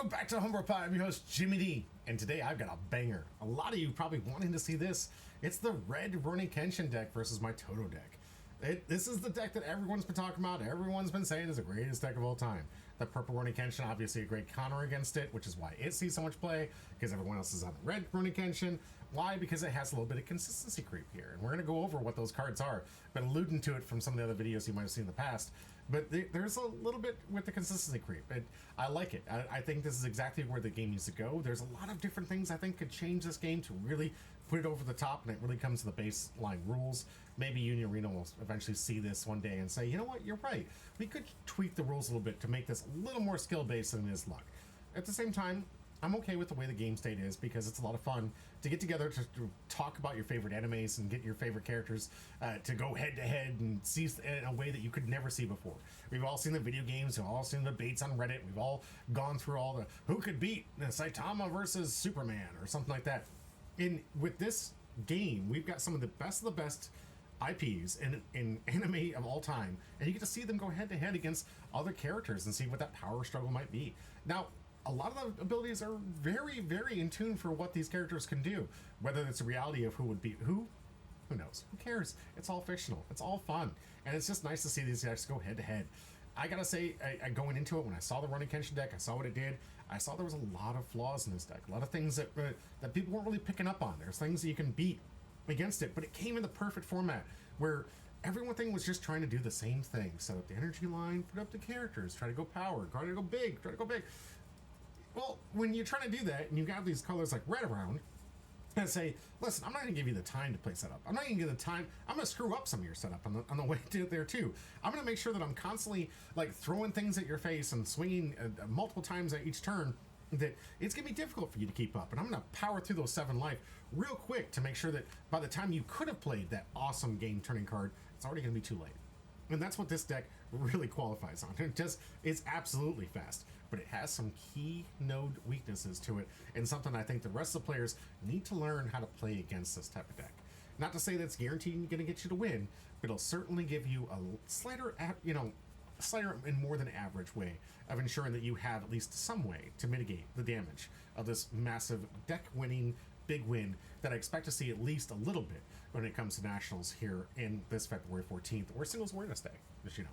Welcome back to Homebrew Pie. I'm your host, Jimmy D, and today I've got a banger. A lot of you probably wanting to see this. It's the red Rurouni Kenshin deck versus my Todo deck. This is the deck that everyone's been talking about, everyone's been saying is the greatest deck of all time. The purple Rurouni Kenshin, obviously a great counter against it, which is why it sees so much play, because everyone else is on the red Rurouni Kenshin. Why? Because it has a little bit of consistency creep here, and we're going to go over what those cards are. Been alluding to it from some of the other videos you might have seen in the past, but there's a little bit with the consistency creep. I like it. I think this is exactly where the game needs to go. There's a lot of different things I think could change this game to really put it over the top, and it really comes to the baseline rules. Maybe Union Arena will eventually see this one day and say, you know what, you're right. We could tweak the rules a little bit to make this a little more skill-based than it is luck. At the same time, I'm okay with the way the game state is because it's a lot of fun to get together to talk about your favorite animes and get your favorite characters to go head-to-head and see in a way that you could never see before. We've all seen the video games, we've all seen the debates on Reddit, we've all gone through all the who could beat Saitama versus Superman or something like that. And with this game, we've got some of the best IPs in anime of all time, and you get to see them go head-to-head against other characters and see what that power struggle might be. Now, a lot of the abilities are very, very in tune for what these characters can do. Whether it's a reality of who would beat who knows? Who cares? It's all fictional. It's all fun. And it's just nice to see these decks go head-to-head. I gotta say, going into it, when I saw the Rurouni Kenshin deck, I saw what it did. I saw there was a lot of flaws in this deck. A lot of things that people weren't really picking up on. There's things that you can beat against it, but it came in the perfect format where everything was just trying to do the same thing. Set up the energy line, put up the characters, try to go power, try to go big. Well, when you're trying to do that and you got these colors like red around, and say, listen, I'm not going to give you the time to play setup. I'm not going to give you the time. I'm going to screw up some of your setup on the way to there too. I'm going to make sure that I'm constantly like throwing things at your face and swinging multiple times at each turn that it's going to be difficult for you to keep up. And I'm going to power through those 7 life real quick to make sure that by the time you could have played that awesome game turning card, it's already going to be too late. And that's what this deck really qualifies on. It's absolutely fast, but it has some key node weaknesses to it, and something I think the rest of the players need to learn how to play against this type of deck. Not to say that's guaranteed going to get you to win, but it'll certainly give you a slighter and more than average way of ensuring that you have at least some way to mitigate the damage of this massive deck-winning big win that I expect to see at least a little bit when it comes to Nationals here in this February 14th, or Singles Awareness Day, as you know.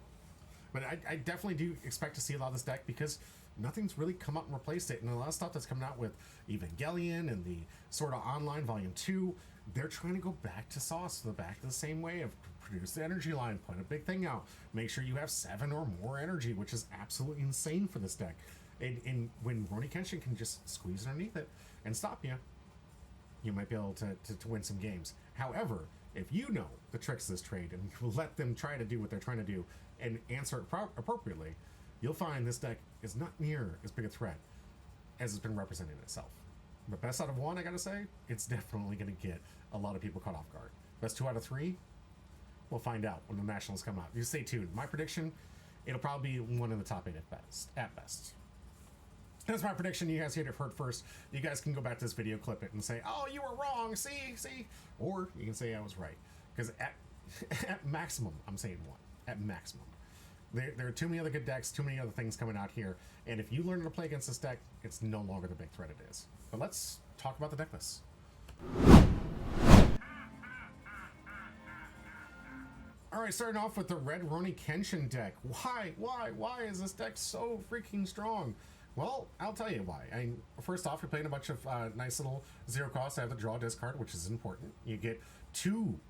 But I definitely do expect to see a lot of this deck because nothing's really come up and replaced it. And a lot of stuff that's coming out with Evangelion and the Sword Art Online Volume 2, they're trying to go back to Sauce, back to the same way of produce the energy line, put a big thing out, make sure you have 7 or more energy, which is absolutely insane for this deck. And when Rurouni Kenshin can just squeeze underneath it and stop you, you might be able to win some games. However, if you know the tricks of this trade and you let them try to do what they're trying to do and answer it appropriately, you'll find this deck is not near as big a threat as it's been representing itself. But best out of 1, I gotta say, it's definitely gonna get a lot of people caught off guard. Best 2 out of 3, we'll find out when the Nationals come out. You stay tuned. My prediction, it'll probably be one in the top 8 at best. That's my prediction. You guys heard it first. You guys can go back to this video, clip it, and say, oh, you were wrong, see? Or you can say I was right. Because at maximum, I'm saying 1. At maximum. There are too many other good decks, too many other things coming out here, and if you learn to play against this deck, it's no longer the big threat it is. But let's talk about the deck list. Alright, starting off with the red Rurouni Kenshin deck. Why is this deck so freaking strong? Well, I'll tell you why. First off, you're playing a bunch of nice little 0 costs. I have the draw discard, which is important. You get two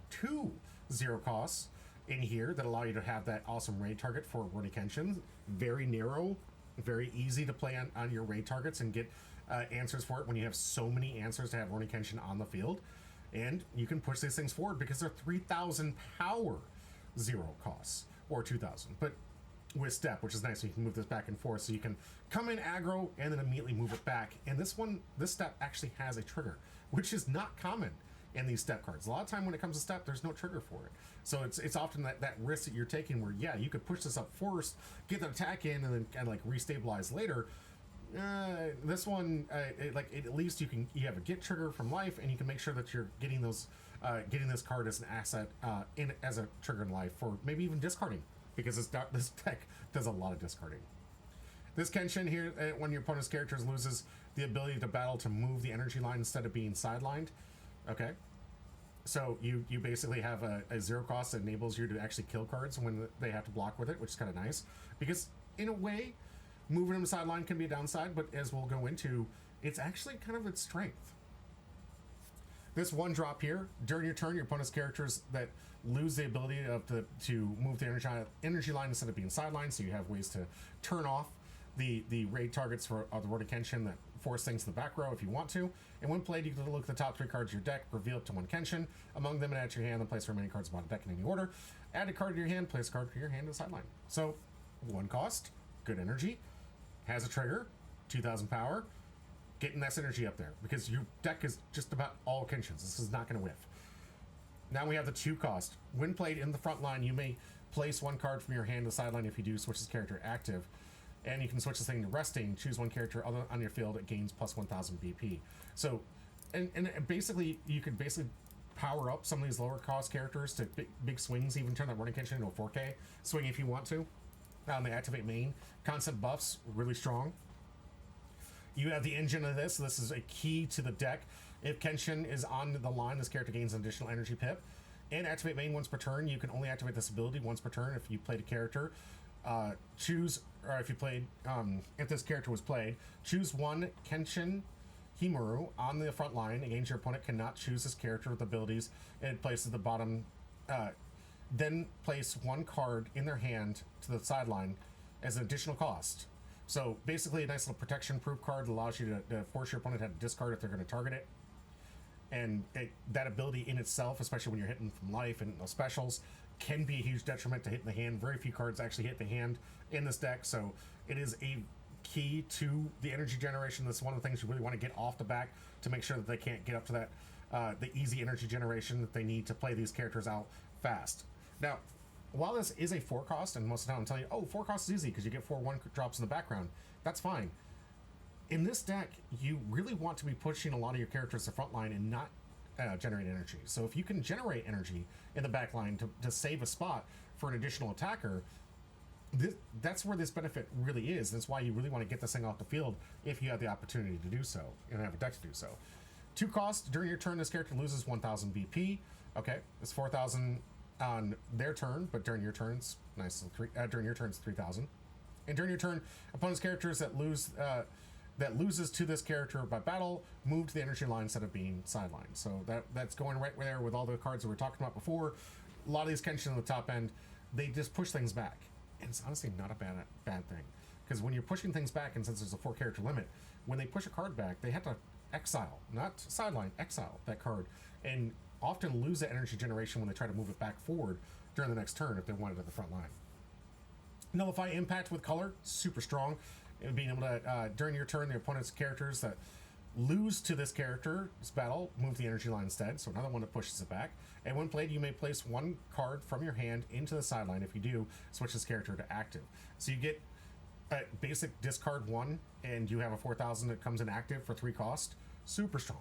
0 costs in here that allow you to have that awesome raid target for Rurouni Kenshin. Very narrow, very easy to play on your raid targets and get answers for it when you have so many answers to have Rurouni Kenshin on the field. And you can push these things forward because they're 3,000 power 0 costs, or 2,000. But with step, which is nice, so you can move this back and forth, so you can come in aggro and then immediately move it back. And this step actually has a trigger, which is not common in these step cards. A lot of time when it comes to step, there's no trigger for it. So it's often that risk that you're taking where, yeah, you could push this up first, get the attack in, and then kind of like restabilize later. This one, at least you have a get trigger from life, and you can make sure that you're getting those, getting this card as an asset as a trigger in life, for maybe even discarding, because this deck does a lot of discarding. This Kenshin here, when your opponent's character loses the ability to battle to move the energy line instead of being sidelined. Okay. So you basically have a 0 cost that enables you to actually kill cards when they have to block with it, which is kind of nice. Because in a way, moving them sideline can be a downside, but as we'll go into, it's actually kind of its strength. This 1 drop here, during your turn, your opponent's characters that lose the ability to move the energy line instead of being sidelined, so you have ways to turn off the raid targets for the Rurouni Kenshin that force things to the back row if you want to. And when played, you can look at the top 3 cards of your deck, reveal up to 1 Kenshin among them, and add to your hand, and place the remaining cards on the deck in any order. Add a card to your hand, place a card to your hand to the sideline. So 1 cost, good energy, has a trigger, 2,000 power. Getting that energy up there because your deck is just about all Kenshins. This is not going to whiff. Now we have the 2 cost. When played in the front line, you may place 1 card from your hand to the sideline. If you do, switch this character active, and you can switch this thing to resting. Choose 1 character other on your field. It gains plus 1,000 BP. So, and basically you could basically power up some of these lower cost characters to big swings. Even turn that Rurouni Kenshin into a 4K swing if you want to. They activate main. Constant buffs really strong. You have the engine of this. This is a key to the deck. If Kenshin is on the line, this character gains an additional energy pip. And activate main once per turn. You can only activate this ability once per turn if you played a character. If this character was played, choose 1 Kenshin Himuru on the front line. Against your opponent cannot choose this character with abilities. And places at the bottom. Then place 1 card in their hand to the sideline as an additional cost. So basically a nice little protection proof card that allows you to force your opponent to have to discard if they're going to target it. And that ability in itself, especially when you're hitting from life and those specials, can be a huge detriment to hitting the hand. Very few cards actually hit the hand in this deck, so it is a key to the energy generation. That's one of the things you really want to get off the back to make sure that they can't get up to that the easy energy generation that they need to play these characters out fast. Now, while this is a 4 cost, and most of the time I'm telling you, oh, 4 cost is easy because you get 4 1 drops in the background, that's fine. In this deck, you really want to be pushing a lot of your characters to the front line and not generate energy. So if you can generate energy in the back line to save a spot for an additional attacker, that's where this benefit really is. That's why you really want to get this thing off the field if you have the opportunity to do so and have a deck to do so. 2 costs, during your turn, this character loses 1,000 BP. Okay, it's 4,000 on their turn, but during your turns, during your turn it's 3,000. And during your turn, opponent's characters that loses to this character by battle move to the energy line instead of being sidelined. So that's going right there with all the cards that we were talking about before. A lot of these Kenshin on the top end, they just push things back, and it's honestly not a bad thing, because when you're pushing things back, and since there's a 4 character limit, when they push a card back, they have to exile, not sideline, exile that card, and often lose that energy generation when they try to move it back forward during the next turn if they want it at the front line. Nullify impact with color, super strong. And being able to, during your turn, the opponent's characters that lose to this character's battle move the energy line instead, so another one that pushes it back. And when played, you may place 1 card from your hand into the sideline. If you do, switch this character to active. So you get a basic discard 1, and you have a 4,000 that comes in active for 3 cost. Super strong.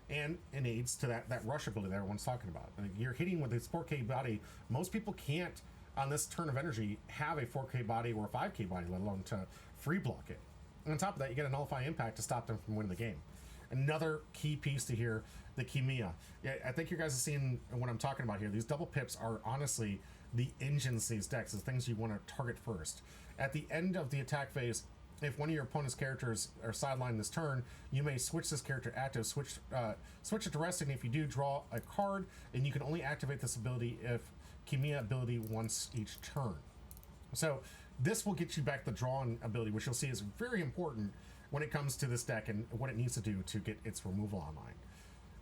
And it aids to that rush ability that everyone's talking about. You're hitting with this 4K body. Most people can't, on this turn of energy, have a 4K body or a 5K body, let alone to free block it. And on top of that, you get a nullify impact to stop them from winning the game. Another key piece to here, the Kimiya. Yeah, I think you guys are seeing what I'm talking about here. These double pips are honestly the engines to these decks, the things you want to target first. At the end of the attack phase, if one of your opponent's characters are sidelined this turn, you may switch this character active, switch it to resting. If you do, draw a card, and you can only activate this ability if Kimiya ability once each turn. So this will get you back the drawing ability, which you'll see is very important when it comes to this deck and what it needs to do to get its removal online.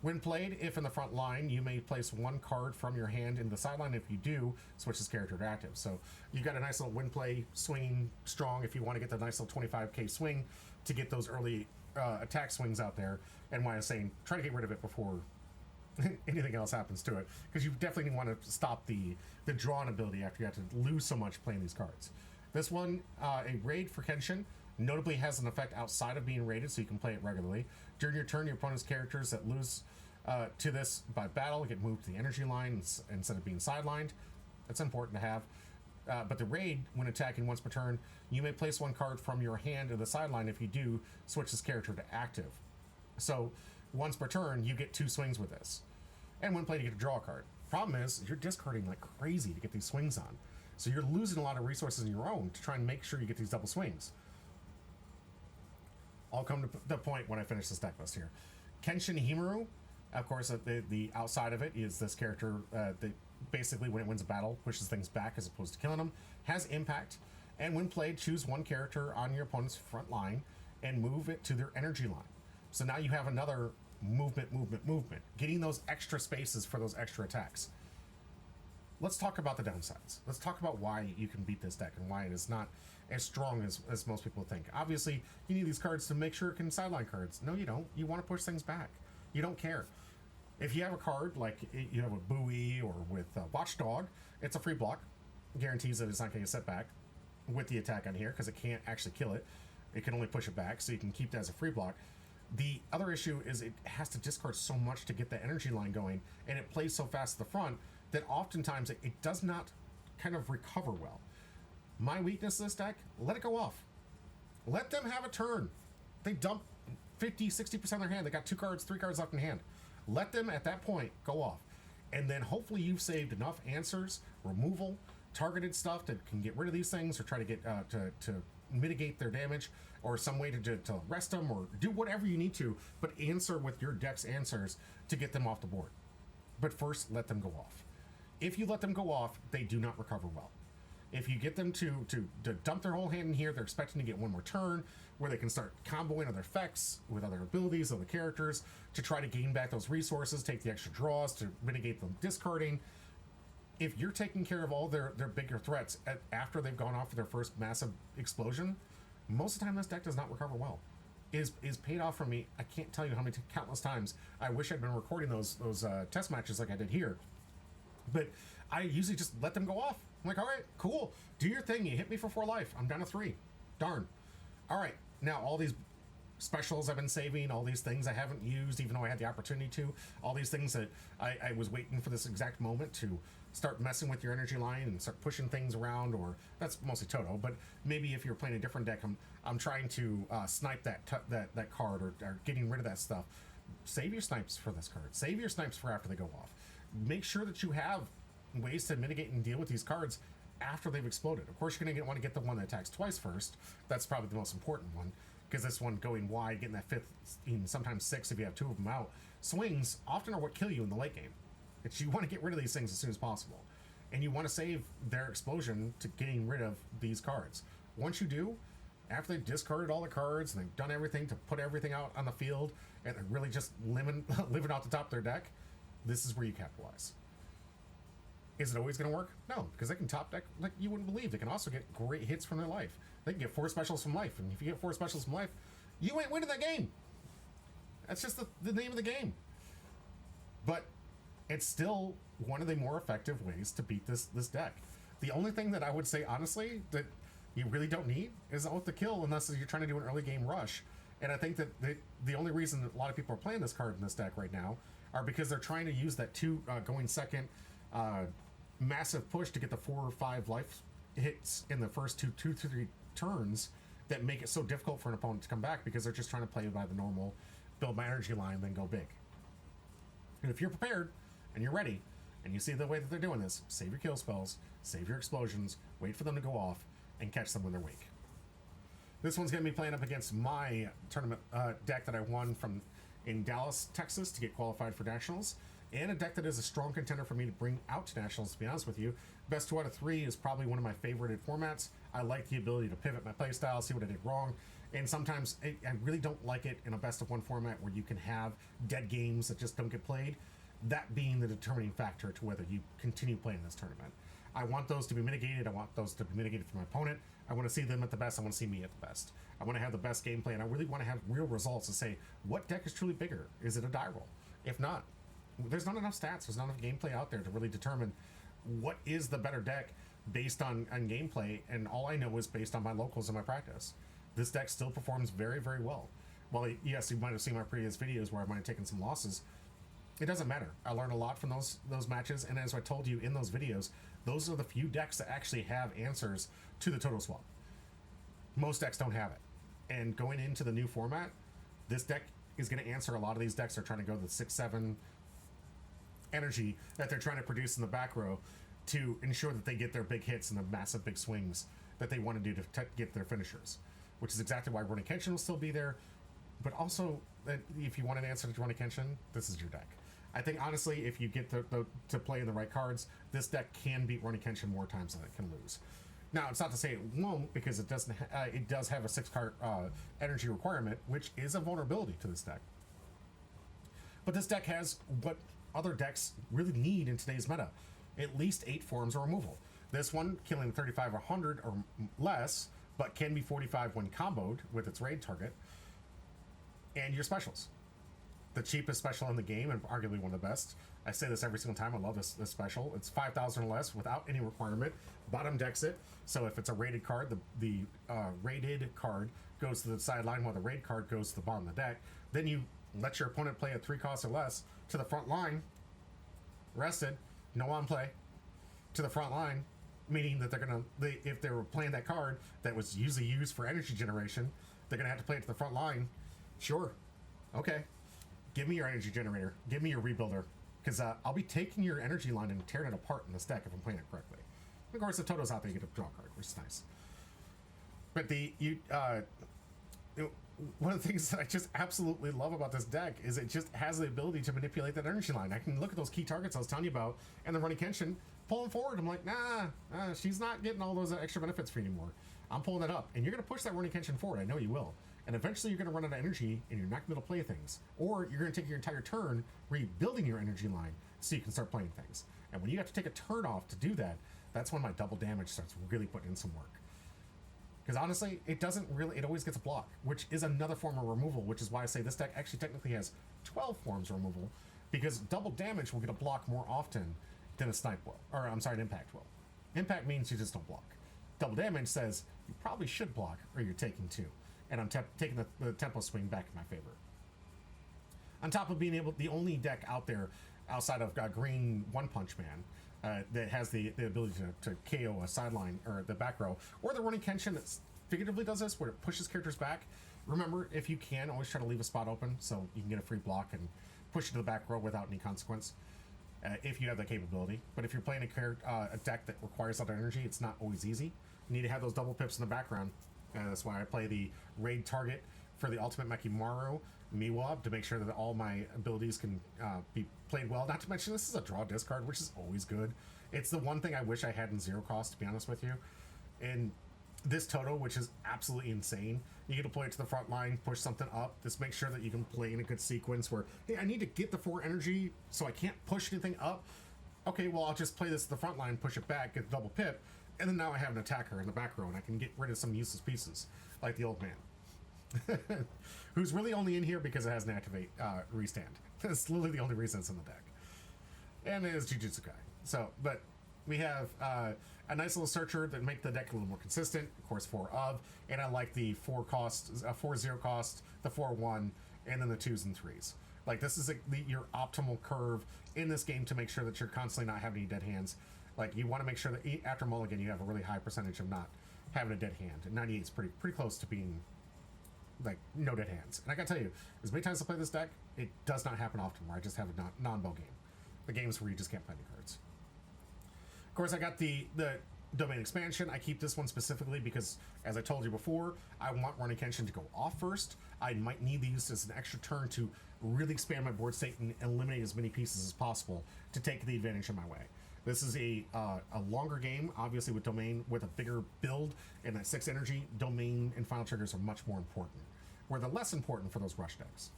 When played, if in the front line, you may place 1 card from your hand into the sideline. If you do, switch this character to active. So you've got a nice little win play, swinging strong if you want to get the nice little 25k swing to get those early attack swings out there. And why I'm saying, try to get rid of it before anything else happens to it, because you definitely want to stop the drawn ability after you have to lose so much playing these cards. This one, a raid for Kenshin, notably has an effect outside of being raided, so you can play it regularly. During your turn, your opponent's characters that lose to this by battle get moved to the energy line instead of being sidelined. That's important to have. But the raid, when attacking once per turn, you may place one card from your hand to the sideline. If you do, switch this character to active. So once per turn, you get 2 swings with this. And when played, you get to draw a card. Problem is, you're discarding like crazy to get these swings on. So you're losing a lot of resources in your own to try and make sure you get these double swings. I'll come to the point when I finish this deck list here. Kenshin Himuru, of course, the outside of it is this character that basically, when it wins a battle, pushes things back as opposed to killing them, has impact, and when played, choose one character on your opponent's front line and move it to their energy line. So now you have another movement, getting those extra spaces for those extra attacks. Let's talk about the downsides. Let's talk about why you can beat this deck and why it is not as strong as most people think. Obviously, you need these cards to make sure it can sideline cards. No, you don't. You want to push things back. You don't care. If you have a card like you have a Buoy or with Watchdog, it's a free block. Guarantees that it's not going to get set back with the attack on here because it can't actually kill it. It can only push it back, so you can keep that as a free block. The other issue is it has to discard so much to get the energy line going, and it plays so fast at the front that oftentimes it does not kind of recover well. My weakness in this deck, let it go off. Let them have a turn. They dump 50, 60% of their hand. They got 2 cards, 3 cards left in hand. Let them, at that point, go off. And then hopefully you've saved enough answers, removal, targeted stuff that can get rid of these things or try to get to mitigate their damage, or some way to rest them, or do whatever you need to, but answer with your deck's answers to get them off the board. But first, let them go off. If you let them go off, they do not recover well. If you get them to dump their whole hand in here, they're expecting to get one more turn where they can start comboing other effects with other abilities, other characters, to try to gain back those resources, take the extra draws to mitigate them discarding. If you're taking care of all their bigger threats after they've gone off for their first massive explosion, most of the time this deck does not recover well. Is paid off for me. I can't tell you how many countless times I wish I'd been recording those test matches like I did here. But I usually just let them go off. I'm like, all right, cool. Do your thing. You hit me for 4 life. I'm down to 3. Darn. All right. Now, all these specials I've been saving, all these things I haven't used, even though I had the opportunity to, all these things that I was waiting for this exact moment to start messing with your energy line and start pushing things around, or that's mostly Todo, but maybe if you're playing a different deck, I'm trying to snipe that card or getting rid of that stuff. Save your snipes for this card. Save your snipes for after they go off. Make sure that you have ways to mitigate and deal with these cards after they've exploded. Of course, you're going to want to get the one that attacks twice first. That's probably the most important one, because this one going wide, getting that 5th, even sometimes 6th if you have 2 of them out, swings often are what kill you in the late game. It's, you want to get rid of these things as soon as possible, and you want to save their explosion to getting rid of these cards. Once you do, after they've discarded all the cards and they've done everything to put everything out on the field and they're really just living off the top of their deck, this is where you capitalize. Is it always going to work? No, because they can top deck like you wouldn't believe. They can also get great hits from their life. They can get 4 specials from life, and if you get 4 specials from life, you ain't winning that game. That's just the name of the game. But it's still one of the more effective ways to beat this deck. The only thing that I would say, honestly, that you really don't need is Oath to Kill, unless you're trying to do an early game rush. And I think that the only reason that a lot of people are playing this card in this deck right now are because they're trying to use that 2 going second massive push to get the 4 or 5 life hits in the first 2 to 3 turns that make it so difficult for an opponent to come back, because they're just trying to play by the normal build my energy line, then go big. And if you're prepared and you're ready and you see the way that they're doing this, save your kill spells, save your explosions, wait for them to go off, and catch them when they're weak. This one's going to be playing up against my tournament deck that I won from in Dallas, Texas to get qualified for nationals, and a deck that is a strong contender for me to bring out to nationals, to be honest with you. Best 2 out of 3 is probably one of my favorited formats. I like the ability to pivot my playstyle, see what I did wrong, and sometimes I really don't like it in a best of 1 format where you can have dead games that just don't get played, that being the determining factor to whether you continue playing this tournament. I want those to be mitigated. I want those to be mitigated for my opponent. I want to see them at the best. I want to see me at the best. I want to have the best gameplay, and I really want to have real results to say, what deck is truly bigger? Is it a die roll? If not, there's not enough stats, there's not enough gameplay out there to really determine what is the better deck based on gameplay, and all I know is based on my locals and my practice. This deck still performs very, very well. Well, yes, you might have seen my previous videos where I might have taken some losses. it doesn't matter. I learned a lot from those matches, and as I told you in those videos, those are the few decks that actually have answers to the Todo swap. Most decks don't have it. And going into the new format, this deck is going to answer a lot of these decks. They're trying to go the 6-7 energy that they're trying to produce in the back row to ensure that they get their big hits and the massive big swings that they want to do to get their finishers, which is exactly why Rurouni Kenshin will still be there. But also, if you want an answer to Rurouni Kenshin, this is your deck. I think, honestly, if you get to play in the right cards, this deck can beat Rurouni Kenshin more times than it can lose. Now, it's not to say it won't, because it doesn't. It does have a 6-card energy requirement, which is a vulnerability to this deck. But this deck has what other decks really need in today's meta: at least 8 forms of removal. This one killing 35 or 100 or less, but can be 45 when comboed with its raid target. And your specials. The cheapest special in the game, and arguably one of the best. I say this every single time. I love this special. It's 5,000 or less without any requirement. Bottom decks it. So if it's a rated card, the rated card goes to the sideline while the raid card goes to the bottom of the deck. Then you let your opponent play at 3 costs or less to the front line, rested, no on play, to the front line, meaning that if they were playing that card that was usually used for energy generation, they're going to have to play it to the front line. Sure. Okay. Give me your energy generator. Give me your rebuilder. Because I'll be taking your energy line and tearing it apart in this deck if I'm playing it correctly. Of course, if Todo's out there, you get a draw card, which is nice. But one of the things that I just absolutely love about this deck is it just has the ability to manipulate that energy line. I can look at those key targets I was telling you about, and the Rurouni Kenshin, pull them forward. I'm like, nah, she's not getting all those extra benefits for you anymore. I'm pulling it up, and you're going to push that Rurouni Kenshin forward. I know you will. And eventually you're going to run out of energy, and you're not going to be able to play things. Or you're going to take your entire turn rebuilding your energy line so you can start playing things. And when you have to take a turn off to do that, that's when my double damage starts really putting in some work. Because honestly, it always gets a block, which is another form of removal, which is why I say this deck actually technically has 12 forms of removal, because double damage will get a block more often than a snipe will. Or, I'm sorry, an impact will. Impact means you just don't block. Double damage says you probably should block, or you're taking 2. And I'm taking the tempo swing back in my favor. On top of being the only deck out there outside of Green One Punch Man that has the ability to KO a sideline or the back row, or the Rurouni Kenshin that figuratively does this, where it pushes characters back. Remember, if you can, always try to leave a spot open so you can get a free block and push to the back row without any consequence, if you have that capability. But if you're playing a deck that requires a lot of energy, it's not always easy. You need to have those double pips in the background. That's why I play the raid target for the Ultimate Mekimaru Miwab to make sure that all my abilities can be played well. Not to mention, this is a draw discard, which is always good. It's the one thing I wish I had in 0 cost, to be honest with you. And this Todo, which is absolutely insane, you get to play it to the front line, push something up. Just make sure that you can play in a good sequence where, hey, I need to get the 4 energy, so I can't push anything up. Okay, well, I'll just play this to the front line, push it back, get the double pip, and then now I have an attacker in the back row, and I can get rid of some useless pieces, like the old man. Who's really only in here because it has an activate restand. That's literally the only reason it's in the deck. And it is Jujutsu Kai. So, but we have a nice little searcher that make the deck a little more consistent. Of course, 4 of, and I like the 4 cost, 4-0 cost, the 4-1, and then the 2s and 3s. Like, this is your optimal curve in this game to make sure that you're constantly not having any dead hands. Like, you want to make sure that after Mulligan, you have a really high percentage of not having a dead hand. And 98 is pretty close to being, like, no dead hands. And I gotta tell you, as many times I play this deck, it does not happen often where I just have a non-bow game. The games where you just can't play any cards. Of course, I got the domain expansion. I keep this one specifically because, as I told you before, I want Rurouni Kenshin to go off first. I might need these as an extra turn to really expand my board state and eliminate as many pieces as possible to take the advantage of my way. This is a longer game, obviously with Domain, with a bigger build, and that 6 energy, Domain and Final Triggers are much more important, where they're less important for those rush decks.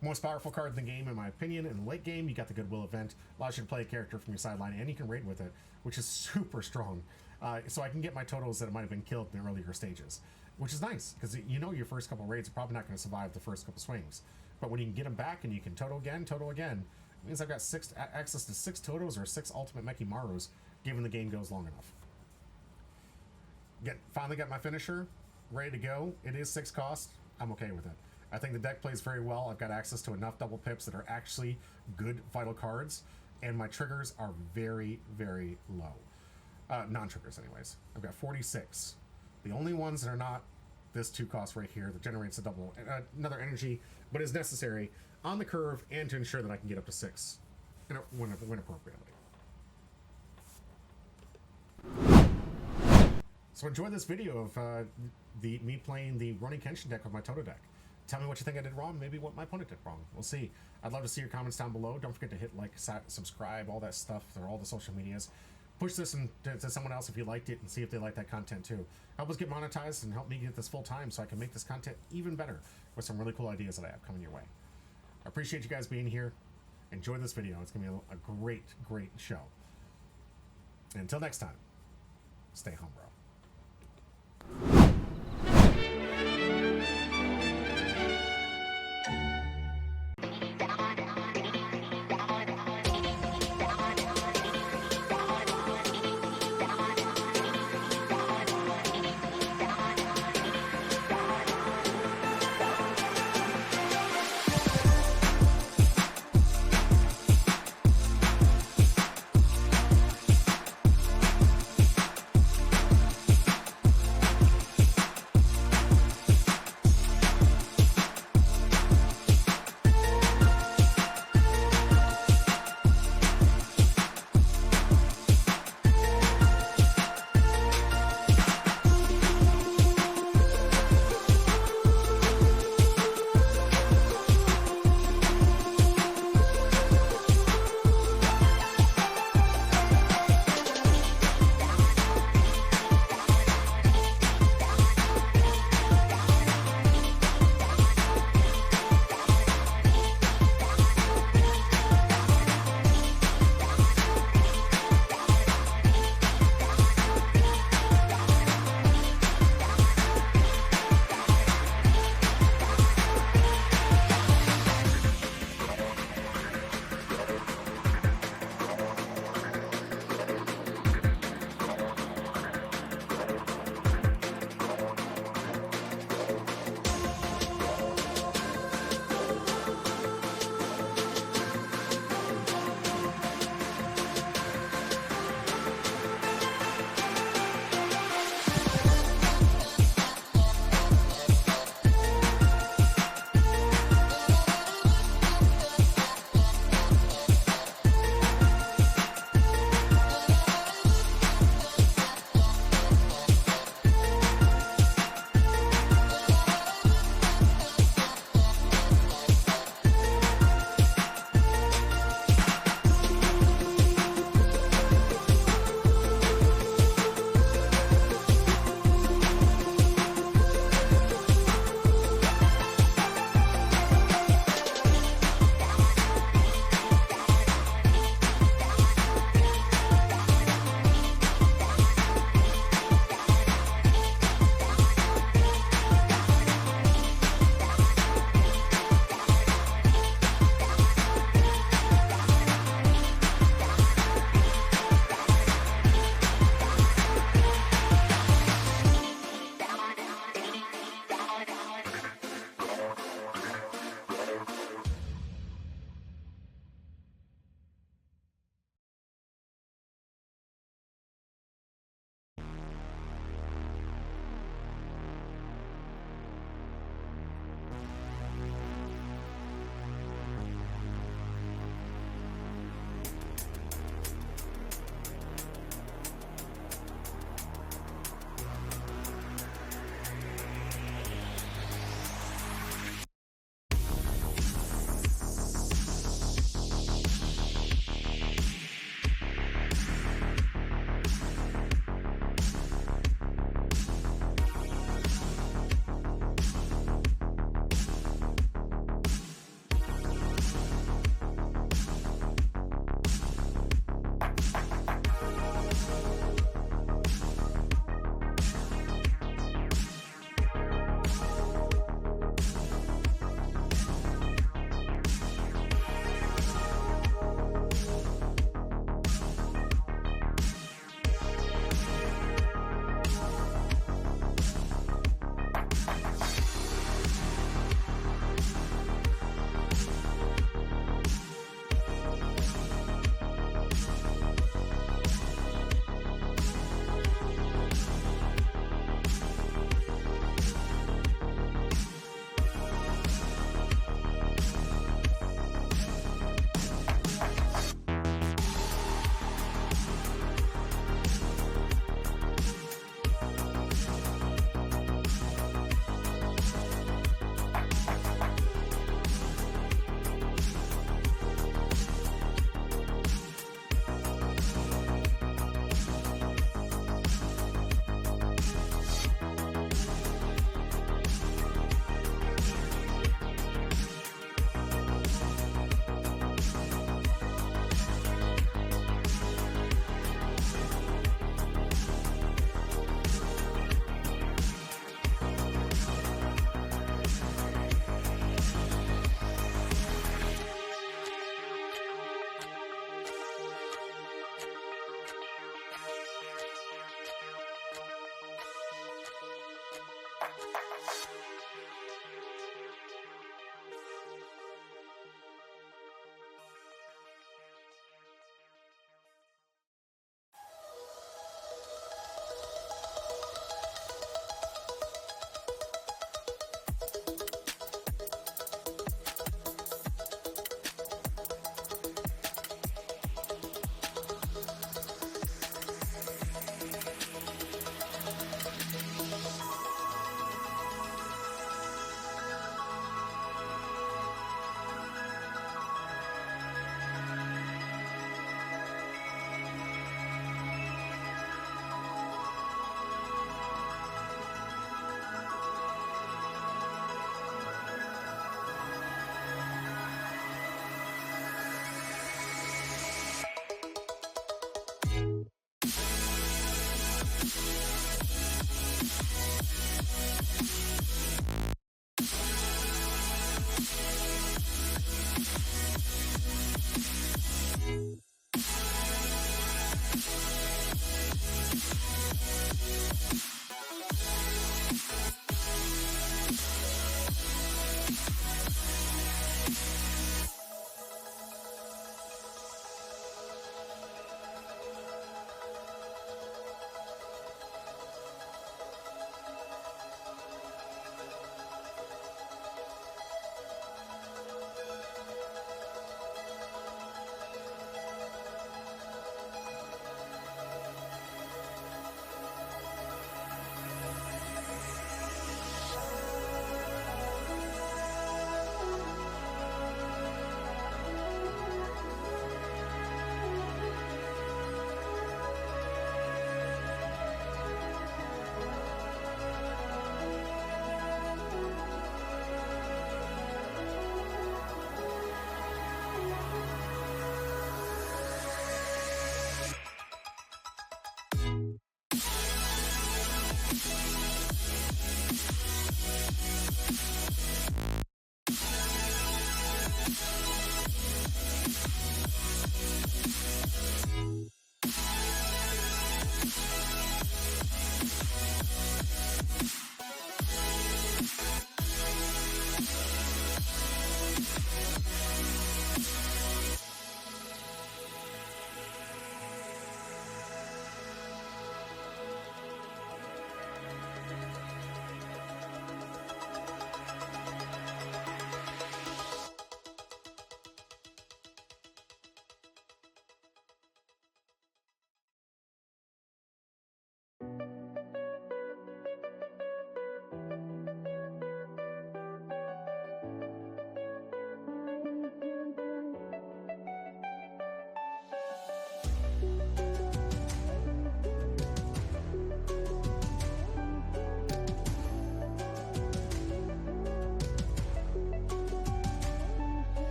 Most powerful card in the game, in my opinion. In the late game, you got the Goodwill event, allows you to play a character from your sideline, and you can raid with it, which is super strong. So I can get my totals that might have been killed in the earlier stages, which is nice, because you know your first couple raids are probably not going to survive the first couple swings. But when you can get them back and you can total again, it means I've got access to 6 Todos or 6 Ultimate Mekimarus, given the game goes long enough. Finally got my finisher, ready to go. It is 6 cost. I'm okay with it. I think the deck plays very well. I've got access to enough double pips that are actually good vital cards, and my triggers are very, very low. Non-triggers anyways. I've got 46. The only ones that are not this 2 cost right here that generates a double, another energy, but is necessary on the curve and to ensure that I can get up to 6 when appropriately. So enjoy this video of me playing the running Kenshin deck with my Todo deck. Tell me what you think I did wrong, maybe what my opponent did wrong. We'll see. I'd love to see your comments down below. Don't forget to hit like, subscribe, all that stuff. They're all the social medias. Push this to someone else if you liked it and see if they like that content too. Help us get monetized and help me get this full time so I can make this content even better with some really cool ideas that I have coming your way. I appreciate you guys being here. Enjoy this video. It's going to be a great, great show. And until next time, stay home, bro.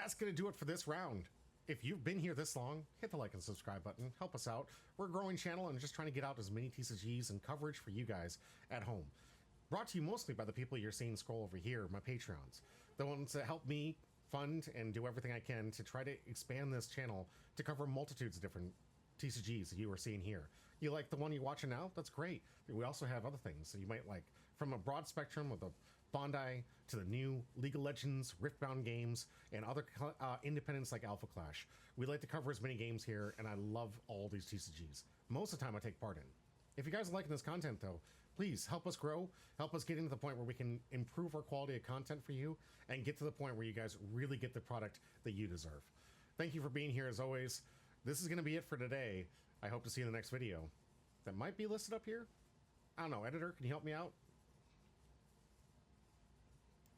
that's going to do it for this round. If you've been here this long, hit the like and subscribe button. Help us out. We're a growing channel and just trying to get out as many TCGs and coverage for you guys at home. Brought to you mostly by the people you're seeing scroll over here, my Patreons. The ones that help me fund and do everything I can to try to expand this channel to cover multitudes of different TCGs that you are seeing here. You like the one you're watching now? That's great. We also have other things that you might like, from a broad spectrum of the Bondi to the new League of Legends, Riftbound games, and other independents like Alpha Clash. We like to cover as many games here, and I love all these TCGs. Most of the time I take part in. If you guys are liking this content, though, please help us grow, help us get into the point where we can improve our quality of content for you, and get to the point where you guys really get the product that you deserve. Thank you for being here, as always. This is going to be it for today. I hope to see you in the next video. That might be listed up here. I don't know, editor, can you help me out?